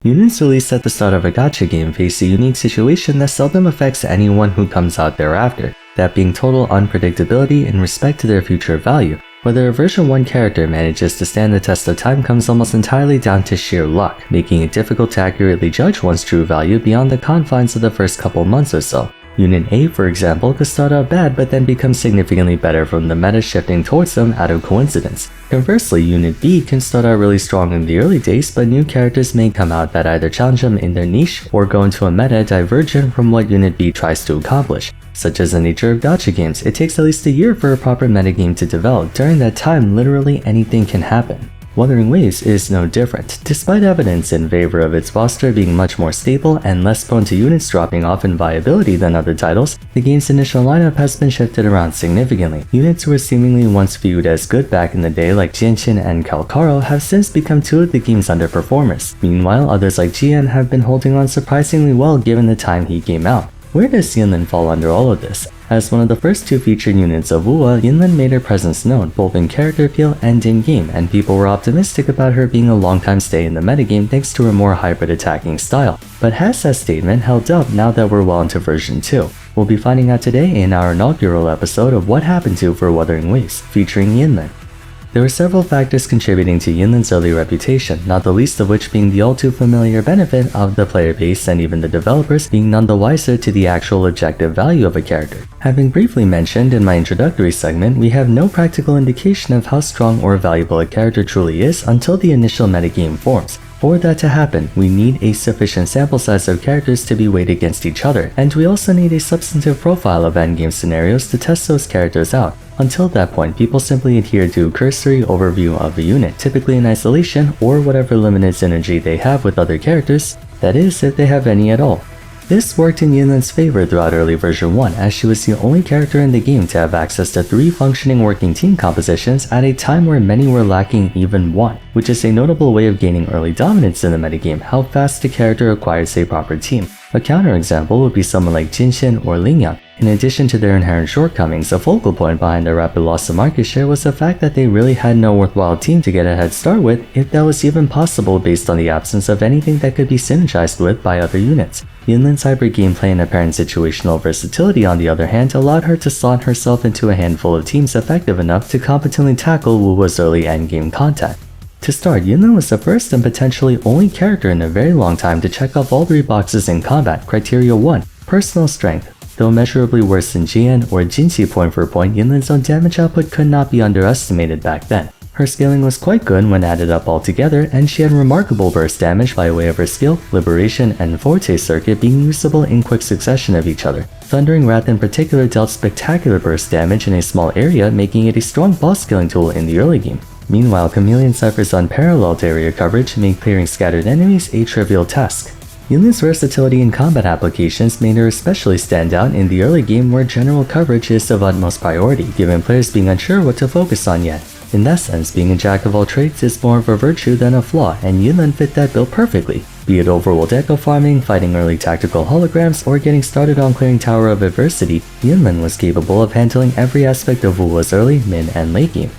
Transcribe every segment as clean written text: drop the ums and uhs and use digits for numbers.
Units released at the start of a gacha game face a unique situation that seldom affects anyone who comes out thereafter, that being total unpredictability in respect to their future value. Whether a version 1 character manages to stand the test of time comes almost entirely down to sheer luck, making it difficult to accurately judge one's true value beyond the confines of the first couple months or so. Unit A, for example, could start out bad but then become significantly better from the meta shifting towards them out of coincidence. Conversely, Unit B can start out really strong in the early days, but new characters may come out that either challenge them in their niche or go into a meta divergent from what Unit B tries to accomplish. Such as the nature of gacha games, it takes at least a year for a proper metagame to develop. During that time, literally anything can happen. Wuthering Waves is no different. Despite evidence in favor of its roster being much more stable and less prone to units dropping off in viability than other titles, the game's initial lineup has been shifted around significantly. Units who were seemingly once viewed as good back in the day like Jinshin and Calcaro have since become two of the game's underperformers. Meanwhile, others like Jian have been holding on surprisingly well given the time he came out. Where does Yinlin fall under all of this? As one of the first two featured units of Wuwa, Yinlin made her presence known both in character appeal and in-game, and people were optimistic about her being a long-time stay in the metagame thanks to her more hybrid attacking style. But has that statement held up now that we're well into version 2? We'll be finding out today in our inaugural episode of What Happened to for Wuthering Waves, featuring Yinlin. There were several factors contributing to Yinlin's early reputation, not the least of which being the all too familiar benefit of the player base and even the developers being none the wiser to the actual objective value of a character. Having briefly mentioned in my introductory segment, we have no practical indication of how strong or valuable a character truly is until the initial metagame forms. For that to happen, we need a sufficient sample size of characters to be weighed against each other, and we also need a substantive profile of endgame scenarios to test those characters out. Until that point, people simply adhere to a cursory overview of a unit, typically in isolation or whatever limited synergy they have with other characters, that is, if they have any at all. This worked in Yinlin's favor throughout early version 1, as she was the only character in the game to have access to 3 functioning working team compositions at a time where many were lacking even one, which is a notable way of gaining early dominance in the metagame, how fast a character acquires a proper team. A counterexample would be someone like Jinshin or Lingyang. In addition to their inherent shortcomings, a focal point behind their rapid loss of market share was the fact that they really had no worthwhile team to get a head start with, if that was even possible based on the absence of anything that could be synergized with by other units. Yinlin's hybrid gameplay and apparent situational versatility, on the other hand, allowed her to slot herself into a handful of teams effective enough to competently tackle Wuwa's early endgame content. To start, Yinlin was the first and potentially only character in a very long time to check off all 3 boxes in combat. Criteria 1. Personal strength. Though measurably worse than Jian or Jinxi point for point, Yinlin's own damage output could not be underestimated back then. Her scaling was quite good when added up all together, and she had remarkable burst damage by way of her skill, Liberation, and Forte circuit being usable in quick succession of each other. Thundering Wrath in particular dealt spectacular burst damage in a small area, making it a strong boss scaling tool in the early game. Meanwhile, Chameleon Cypher's unparalleled area coverage made clearing scattered enemies a trivial task. Yinlin's versatility in combat applications made her especially stand out in the early game where general coverage is of utmost priority, given players being unsure what to focus on yet. In that sense, being a jack of all trades is more of a virtue than a flaw, and Yinlin fit that bill perfectly. Be it overworld echo farming, fighting early tactical holograms, or getting started on clearing Tower of Adversity, Yinlin was capable of handling every aspect of Wuwa's early, mid, and late game.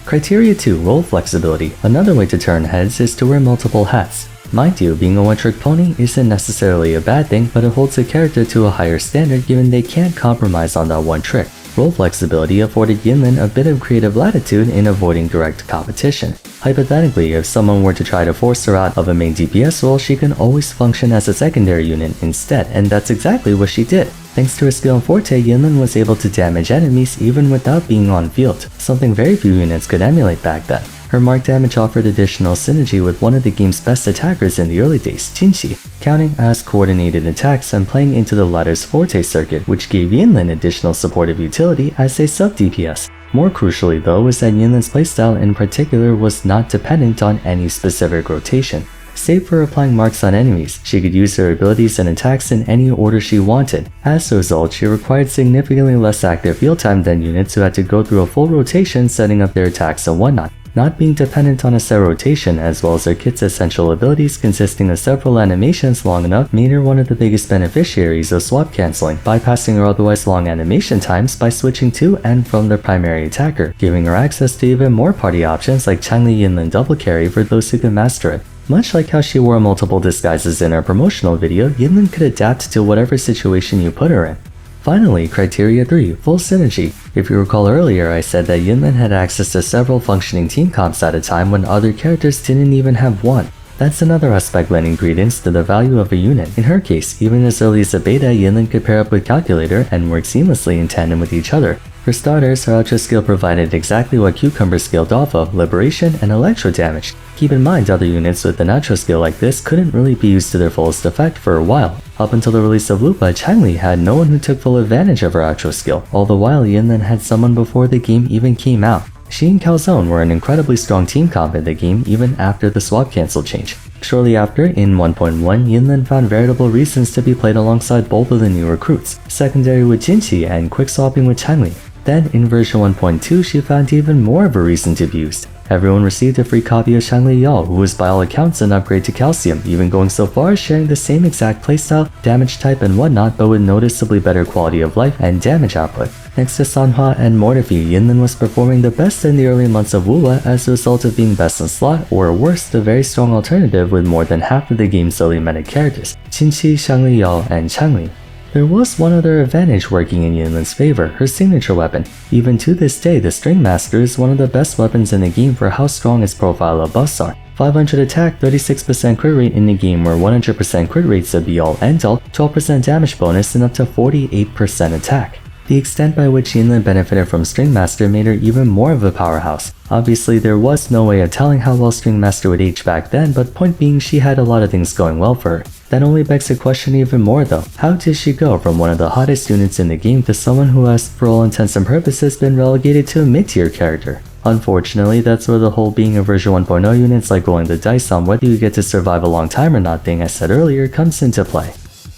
Criteria 2. Role flexibility. Another way to turn heads is to wear multiple hats. Mind you, being a one-trick pony isn't necessarily a bad thing, but it holds a character to a higher standard given they can't compromise on that one trick. Role flexibility afforded Yinlin a bit of creative latitude in avoiding direct competition. Hypothetically, if someone were to try to force her out of a main DPS role, she can always function as a secondary unit instead, and that's exactly what she did. Thanks to her skill in Forte, Yinlin was able to damage enemies even without being on field, something very few units could emulate back then. Her marked damage offered additional synergy with one of the game's best attackers in the early days, Jinxi, counting as coordinated attacks and playing into the latter's Forte circuit, which gave Yinlin additional supportive utility as a sub-DPS. More crucially though was that Yinlin's playstyle in particular was not dependent on any specific rotation. Save for applying marks on enemies, she could use her abilities and attacks in any order she wanted. As a result, she required significantly less active field time than units who had to go through a full rotation setting up their attacks and whatnot. Not being dependent on a set rotation as well as her kit's essential abilities consisting of several animations long enough made her one of the biggest beneficiaries of swap cancelling, bypassing her otherwise long animation times by switching to and from the primary attacker, giving her access to even more party options like Changli Yinlin double carry for those who can master it. Much like how she wore multiple disguises in her promotional video, Yinlin could adapt to whatever situation you put her in. Finally, Criteria 3, Full Synergy. If you recall earlier, I said that Yinlin had access to several functioning team comps at a time when other characters didn't even have one. That's another aspect lending credence to the value of a unit. In her case, even as early as a beta, Yinlin could pair up with Calculator and work seamlessly in tandem with each other. For starters, her Ultra skill provided exactly what Cucumber scaled off of, Liberation and Electro damage. Keep in mind, other units with an Ultra skill like this couldn't really be used to their fullest effect for a while. Up until the release of Lupa, Changli had no one who took full advantage of her Ultra skill, all the while Yinlin had someone before the game even came out. She and Calzone were an incredibly strong team comp in the game even after the swap cancel change. Shortly after, in 1.1, Yinlin found veritable reasons to be played alongside both of the new recruits, secondary with Jinchi and quick swapping with Changli. Then, in version 1.2, she found even more of a reason to be used. Everyone received a free copy of Shangli Yao, who was by all accounts an upgrade to Calcium, even going so far as sharing the same exact playstyle, damage type and whatnot, but with noticeably better quality of life and damage output. Next to Sanhua and Mortefi, Yinlin was performing the best in the early months of Wuwa as a result of being best in slot, or worse, the very strong alternative with more than half of the game's early meta characters, Jinchi, Shangli Yao, and Changli. There was one other advantage working in Yinlin's favor, her signature weapon. Even to this day, the String Master is one of the best weapons in the game for how strong its profile of buffs are. 500 attack, 36% crit rate in a game where 100% crit rates would be all end all, 12% damage bonus, and up to 48% attack. The extent by which Yinlin benefited from String Master made her even more of a powerhouse. Obviously, there was no way of telling how well String Master would age back then, but point being, she had a lot of things going well for her. That only begs the question even more though. How did she go from one of the hottest units in the game to someone who has, for all intents and purposes, been relegated to a mid-tier character? Unfortunately, that's where the whole being a version 1.0 units like rolling the dice on whether you get to survive a long time or not thing I said earlier comes into play.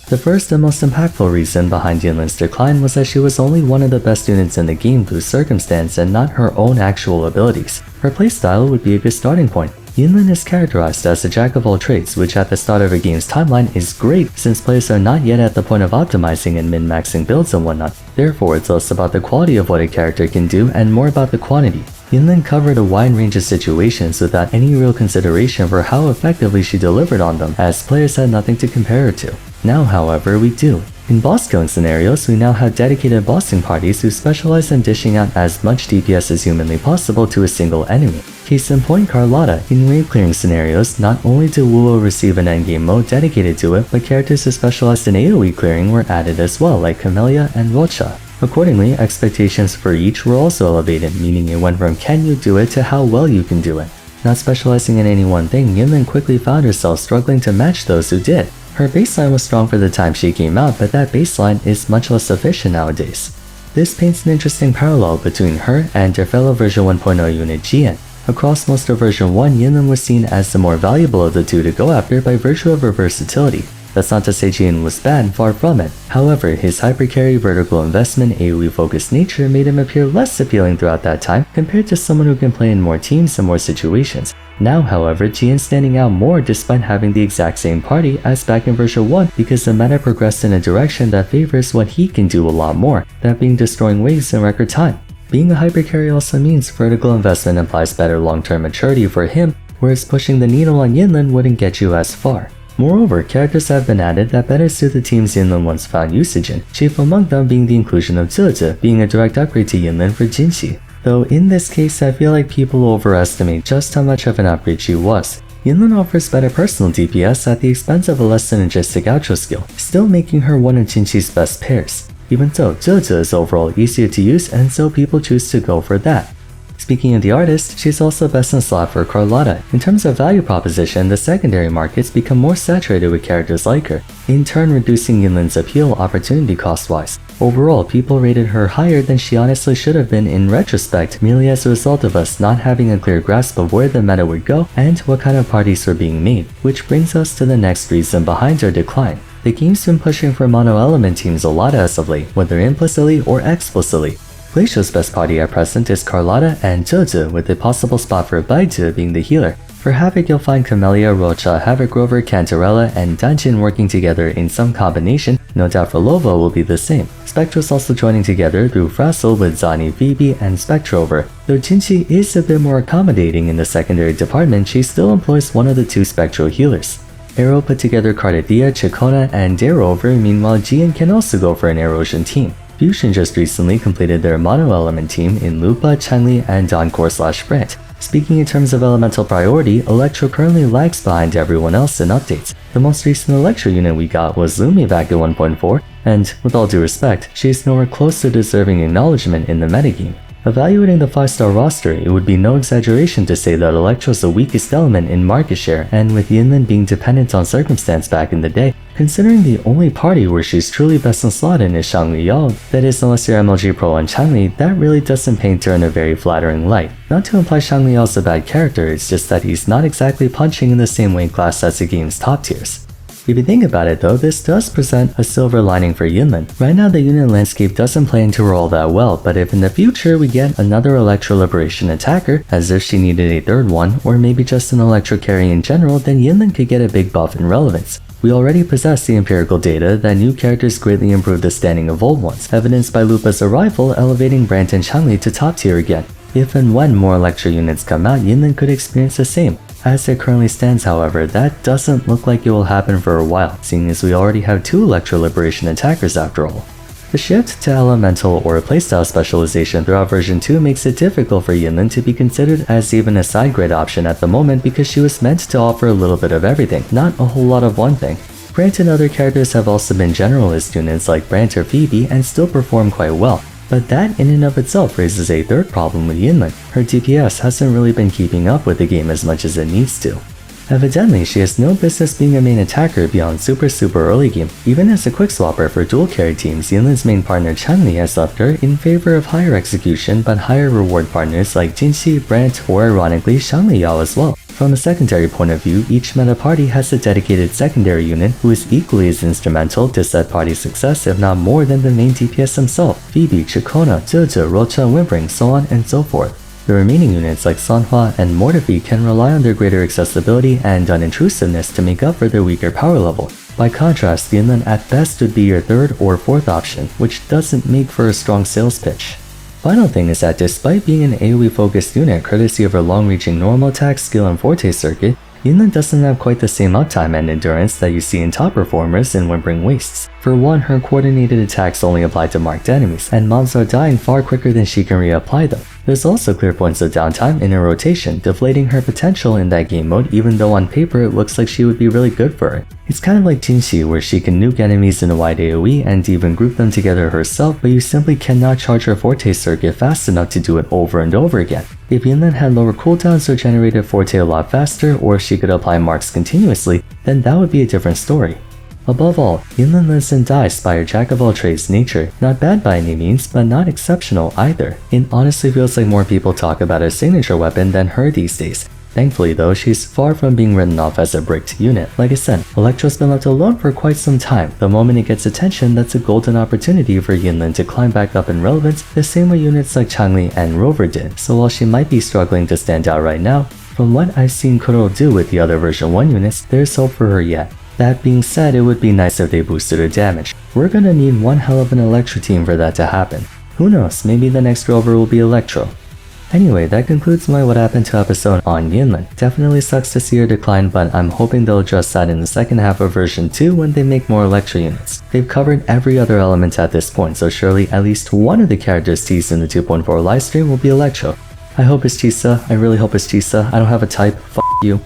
The first and most impactful reason behind Yinlin's decline was that she was only one of the best units in the game through circumstance and not her own actual abilities. Her playstyle would be a good starting point. Yinlin is characterized as a jack of all trades, which at the start of a game's timeline is great since players are not yet at the point of optimizing and min-maxing builds and whatnot. Therefore, it's less about the quality of what a character can do and more about the quantity. Yinlin covered a wide range of situations without any real consideration for how effectively she delivered on them, as players had nothing to compare her to. Now, however, we do. In boss killing scenarios, we now have dedicated bossing parties who specialize in dishing out as much DPS as humanly possible to a single enemy. Case in point, Carlotta. In wave clearing scenarios, not only did Wuo receive an endgame mode dedicated to it, but characters who specialized in AoE clearing were added as well, like Camellia and Rocha. Accordingly, expectations for each were also elevated, meaning it went from can you do it to how well you can do it. Not specializing in any one thing, Yinlin quickly found herself struggling to match those who did. Her baseline was strong for the time she came out, but that baseline is much less efficient nowadays. This paints an interesting parallel between her and her fellow version 1.0 unit Jian. Across most of version 1, Yinlin was seen as the more valuable of the two to go after by virtue of her versatility. That's not to say Jian was bad, far from it. However, his hypercarry, vertical investment, AoE-focused nature made him appear less appealing throughout that time compared to someone who can play in more teams and more situations. Now, however, Jian's standing out more despite having the exact same party as back in version 1 because the meta progressed in a direction that favors what he can do a lot more, that being destroying waves in record time. Being a hypercarry also means vertical investment implies better long-term maturity for him, whereas pushing the needle on Yinlin wouldn't get you as far. Moreover, characters have been added that better suit the teams Yinlin once found usage in, chief among them being the inclusion of Zeze, being a direct upgrade to Yinlin for Jinchi. Though in this case, I feel like people overestimate just how much of an upgrade she was. Yinlin offers better personal DPS at the expense of a less synergistic outro skill, still making her one of Jinchi's best pairs. Even so, Zeze is overall easier to use, and so people choose to go for that. Speaking of the artist, she's also best in slot for Carlotta. In terms of value proposition, the secondary markets become more saturated with characters like her, in turn reducing Yinlin's appeal opportunity cost-wise. Overall, people rated her higher than she honestly should have been in retrospect, merely as a result of us not having a clear grasp of where the meta would go and what kind of parties were being made, which brings us to the next reason behind her decline. The game's been pushing for mono-element teams a lot as of late, whether implicitly or explicitly. Glacial's best party at present is Carlotta and Zhe, with a possible spot for Baizi being the healer. For Havoc, you'll find Camellia, Rocha, Havoc Rover, Cantarella, and Dungeon working together in some combination. No doubt for Lova will be the same. Spectral's also joining together through Frazzle with Zani, Phoebe, and Spectrover. Though Jinchi is a bit more accommodating in the secondary department, she still employs one of the two Spectral healers. Arrow put together Cardadia, Chikona, and Dareover. Meanwhile, Jian can also go for an Erosion team. Fusion just recently completed their mono-element team in Lupa, Chun-Li, and Encore/Brant. Speaking in terms of elemental priority, Electro currently lags behind everyone else in updates. The most recent Electro unit we got was Lumi back at 1.4, and with all due respect, she is nowhere close to deserving acknowledgement in the metagame. Evaluating the 5-star roster, it would be no exaggeration to say that Electro is the weakest element in market share, and with Yinlin being dependent on circumstance back in the day, considering the only party where she's truly best in slot in is Shangli Yao, that is unless you're MLG Pro on Chun-Li, that really doesn't paint her in a very flattering light. Not to imply Shangli Yao's a bad character, it's just that he's not exactly punching in the same weight class as the game's top tiers. If you think about it though, this does present a silver lining for Yinlin. Right now the unit landscape doesn't play into her all that well, but if in the future we get another Electro Liberation attacker, as if she needed a third one, or maybe just an Electro carry in general, then Yinlin could get a big buff in relevance. We already possess the empirical data that new characters greatly improve the standing of old ones, evidenced by Lupa's arrival elevating Brant and Chun-Li to top tier again. If and when more Electro units come out, Yinlin could experience the same. As it currently stands, however, that doesn't look like it will happen for a while, seeing as we already have two Electro Liberation attackers after all. The shift to elemental or playstyle specialization throughout version 2 makes it difficult for Yinlin to be considered as even a side grade option at the moment because she was meant to offer a little bit of everything, not a whole lot of one thing. Brant and other characters have also been generalist units like Brant or Phoebe and still perform quite well. But that in and of itself raises a third problem with Yinlin. Her DPS hasn't really been keeping up with the game as much as it needs to. Evidently, she has no business being a main attacker beyond super early game. Even as a quick swapper for dual carry teams, Yinlin's main partner Chun-Li has left her in favor of higher execution but higher reward partners like Jinxi, Brant, or ironically Shangli Yao as well. From a secondary point of view, each meta party has a dedicated secondary unit who is equally as instrumental to said party's success if not more than the main DPS himself. Phoebe, Chikona, Zhe, Rocha, Whimpering, so on and so forth. The remaining units like Sanhua and Mortefi can rely on their greater accessibility and unintrusiveness to make up for their weaker power level. By contrast, Yinlin at best would be your third or fourth option, which doesn't make for a strong sales pitch. Final thing is that despite being an AoE focused unit courtesy of her long-reaching normal attack, skill, and forte circuit, Yinlin doesn't have quite the same uptime and endurance that you see in top performers in Whimpering Wastes. For one, her coordinated attacks only apply to marked enemies, and mobs are dying far quicker than she can reapply them. There's also clear points of downtime in her rotation, deflating her potential in that game mode even though on paper it looks like she would be really good for it. It's kind of like Jinxi where she can nuke enemies in a wide AoE and even group them together herself, but you simply cannot charge her forte circuit fast enough to do it over and over again. If Yinlin had lower cooldowns or generated forte a lot faster, or if she could apply marks continuously, then that would be a different story. Above all, Yinlin lives and dies by her jack-of-all-trades nature. Not bad by any means, but not exceptional either. It honestly feels like more people talk about her signature weapon than her these days. Thankfully though, she's far from being written off as a bricked unit. Like I said, Electro's been left alone for quite some time. The moment it gets attention, that's a golden opportunity for Yinlin to climb back up in relevance the same way units like Chun-Li and Rover did. So while she might be struggling to stand out right now, from what I've seen Kuro do with the other version 1 units, there's hope for her yet. That being said, it would be nice if they boosted her damage. We're gonna need one hell of an Electro team for that to happen. Who knows, maybe the next Rover will be Electro. Anyway, that concludes my What Happened to episode on Yinlin. Definitely sucks to see her decline, but I'm hoping they'll address that in the second half of version 2 when they make more Electro units. They've covered every other element at this point, so surely at least one of the characters teased in the 2.4 livestream will be Electro. I hope it's Chisa, I really hope it's Chisa. I don't have a type, f*** you.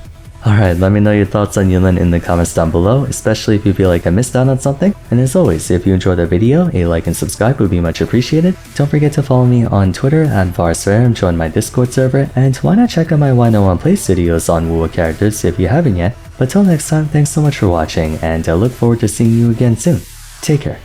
Alright, let me know your thoughts on Yinlin in the comments down below, especially if you feel like I missed out on something. And as always, if you enjoyed the video, a like and subscribe would be much appreciated. Don't forget to follow me on Twitter at Vars and join my Discord server, and why not check out my Why No One Plays videos on Wuwa characters if you haven't yet. But till next time, thanks so much for watching, and I look forward to seeing you again soon. Take care.